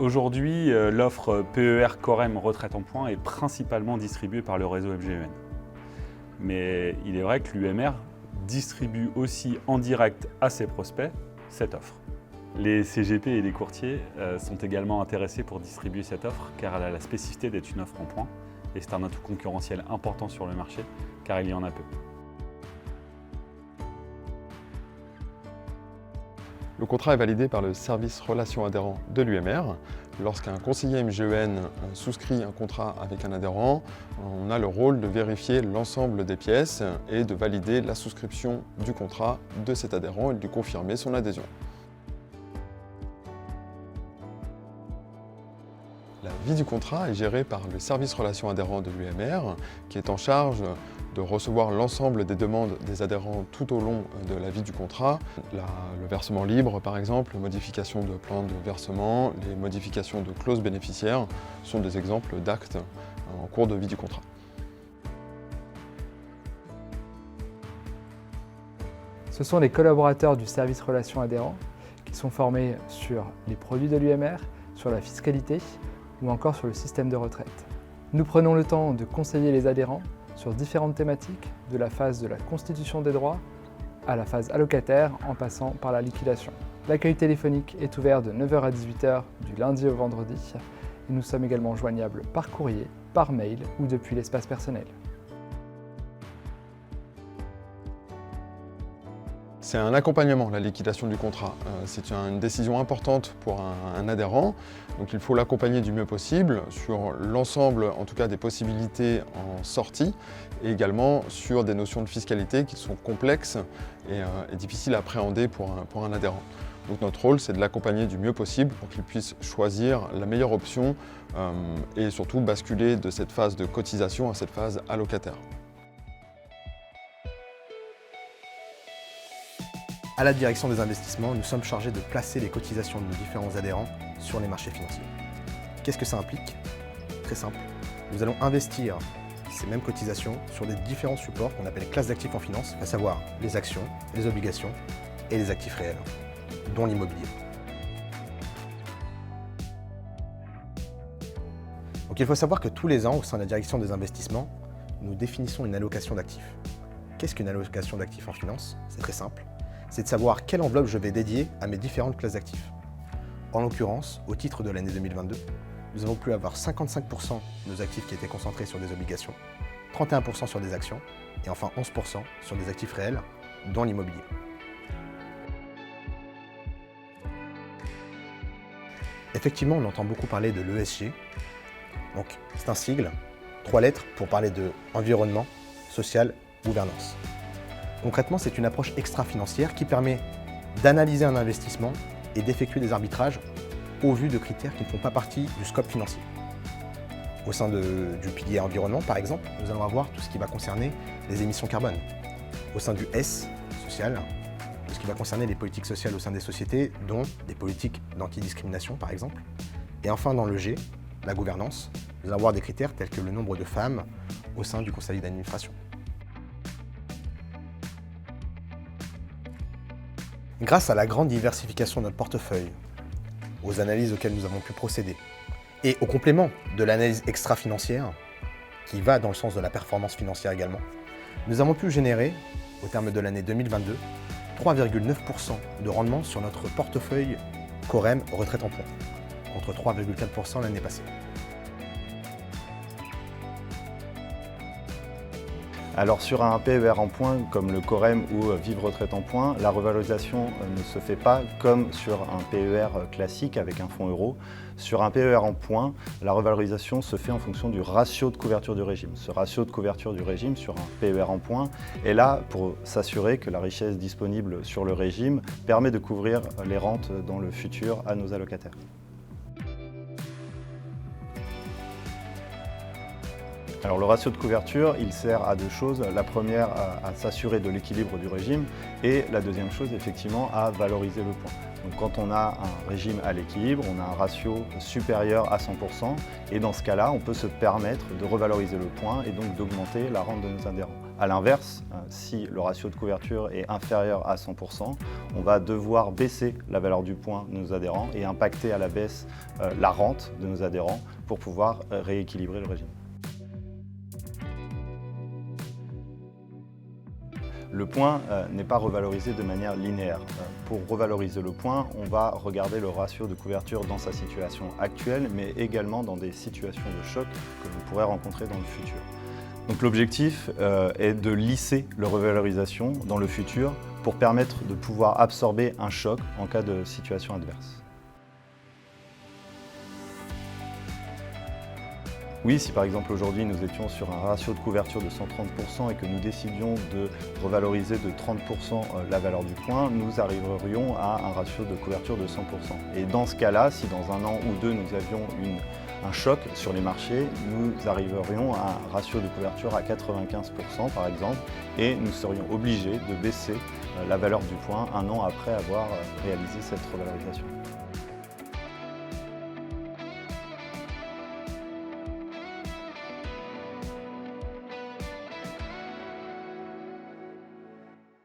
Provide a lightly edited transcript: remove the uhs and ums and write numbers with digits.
Aujourd'hui, l'offre PER Corem Retraite en Points est principalement distribuée par le réseau FGEN. Mais il est vrai que l'UMR distribue aussi en direct à ses prospects cette offre. Les CGP et les courtiers sont également intéressés pour distribuer cette offre car elle a la spécificité d'être une offre en points et c'est un atout concurrentiel important sur le marché car il y en a peu. Le contrat est validé par le service relations adhérents de l'UMR. Lorsqu'un conseiller MGEN souscrit un contrat avec un adhérent, on a le rôle de vérifier l'ensemble des pièces et de valider la souscription du contrat de cet adhérent et de lui confirmer son adhésion. La vie du contrat est gérée par le service relations adhérents de l'UMR qui est en charge de recevoir l'ensemble des demandes des adhérents tout au long de la vie du contrat. Le versement libre par exemple, les modifications de plan de versement, les modifications de clauses bénéficiaires sont des exemples d'actes en cours de vie du contrat. Ce sont les collaborateurs du service relations adhérents qui sont formés sur les produits de l'UMR, sur la fiscalité ou encore sur le système de retraite. Nous prenons le temps de conseiller les adhérents sur différentes thématiques, de la phase de la constitution des droits à la phase allocataire en passant par la liquidation. L'accueil téléphonique est ouvert de 9h à 18h du lundi au vendredi et nous sommes également joignables par courrier, par mail ou depuis l'espace personnel. C'est un accompagnement, la liquidation du contrat. C'est une décision importante pour un adhérent, donc il faut l'accompagner du mieux possible sur l'ensemble, en tout cas, des possibilités en sortie et également sur des notions de fiscalité qui sont complexes et difficiles à appréhender pour un adhérent. Donc notre rôle, c'est de l'accompagner du mieux possible pour qu'il puisse choisir la meilleure option et surtout basculer de cette phase de cotisation à cette phase allocataire. À la direction des investissements, nous sommes chargés de placer les cotisations de nos différents adhérents sur les marchés financiers. Qu'est-ce que ça implique? Très simple. Nous allons investir ces mêmes cotisations sur les différents supports qu'on appelle classes d'actifs en finance, à savoir les actions, les obligations et les actifs réels, dont l'immobilier. Donc il faut savoir que tous les ans, au sein de la direction des investissements, nous définissons une allocation d'actifs. Qu'est-ce qu'une allocation d'actifs en finance? C'est très simple. C'est de savoir quelle enveloppe je vais dédier à mes différentes classes d'actifs. En l'occurrence, au titre de l'année 2022, nous avons pu avoir 55% de nos actifs qui étaient concentrés sur des obligations, 31% sur des actions et enfin 11% sur des actifs réels, dont l'immobilier. Effectivement, on entend beaucoup parler de l'ESG. Donc, c'est un sigle, 3 lettres pour parler de environnement, social, gouvernance. Concrètement, c'est une approche extra-financière qui permet d'analyser un investissement et d'effectuer des arbitrages au vu de critères qui ne font pas partie du scope financier. Au sein du pilier environnement, par exemple, nous allons avoir tout ce qui va concerner les émissions carbone. Au sein du S, social, tout ce qui va concerner les politiques sociales au sein des sociétés, dont des politiques d'antidiscrimination, par exemple. Et enfin, dans le G, la gouvernance, nous allons avoir des critères tels que le nombre de femmes au sein du conseil d'administration. Grâce à la grande diversification de notre portefeuille, aux analyses auxquelles nous avons pu procéder, et au complément de l'analyse extra-financière, qui va dans le sens de la performance financière également, nous avons pu générer, au terme de l'année 2022, 3,9% de rendement sur notre portefeuille Corem Retraite en Points, contre 3,4% l'année passée. Alors sur un PER en points comme le Corem ou Vive Retraite en points, la revalorisation ne se fait pas comme sur un PER classique avec un fonds euro. Sur un PER en points, la revalorisation se fait en fonction du ratio de couverture du régime. Ce ratio de couverture du régime sur un PER en points est là pour s'assurer que la richesse disponible sur le régime permet de couvrir les rentes dans le futur à nos allocataires. Alors le ratio de couverture, il sert à deux choses. La première, à s'assurer de l'équilibre du régime et la deuxième chose, effectivement, à valoriser le point. Donc quand on a un régime à l'équilibre, on a un ratio supérieur à 100% et dans ce cas-là, on peut se permettre de revaloriser le point et donc d'augmenter la rente de nos adhérents. À l'inverse, si le ratio de couverture est inférieur à 100%, on va devoir baisser la valeur du point de nos adhérents et impacter à la baisse la rente de nos adhérents pour pouvoir rééquilibrer le régime. Le point n'est pas revalorisé de manière linéaire. Pour revaloriser le point, on va regarder le ratio de couverture dans sa situation actuelle, mais également dans des situations de choc que vous pourrez rencontrer dans le futur. Donc l'objectif est de lisser la revalorisation dans le futur pour permettre de pouvoir absorber un choc en cas de situation adverse. Oui, si par exemple aujourd'hui nous étions sur un ratio de couverture de 130% et que nous décidions de revaloriser de 30% la valeur du point, nous arriverions à un ratio de couverture de 100%. Et dans ce cas-là, si dans un an ou deux nous avions un choc sur les marchés, nous arriverions à un ratio de couverture à 95% par exemple, et nous serions obligés de baisser la valeur du point un an après avoir réalisé cette revalorisation.